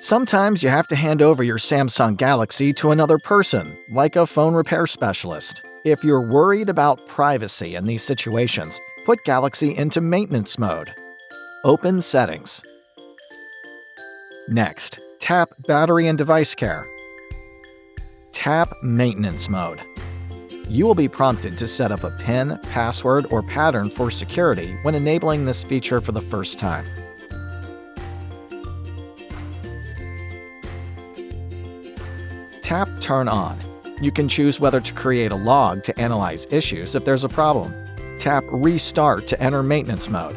Sometimes you have to hand over your Samsung Galaxy to another person, like a phone repair specialist. If you're worried about privacy in these situations, put Galaxy into maintenance mode. Open Settings. Next, tap Battery and Device Care. Tap Maintenance Mode. You will be prompted to set up a PIN, password, or pattern for security when enabling this feature for the first time. Tap Turn On. You can choose whether to create a log to analyze issues if there's a problem. Tap Restart to enter maintenance mode.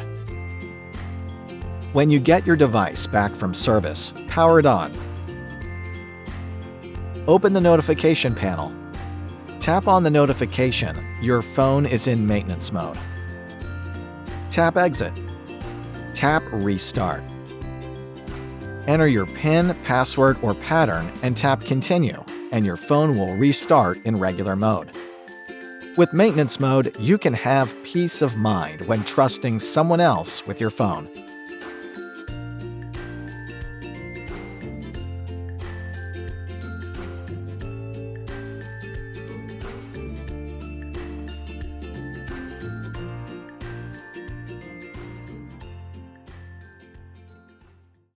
When you get your device back from service, power it on. Open the notification panel. Tap on the notification your phone is in maintenance mode. Tap Exit. Tap Restart. Enter your PIN, password, or pattern and tap Continue, and your phone will restart in regular mode. With maintenance mode, you can have peace of mind when trusting someone else with your phone.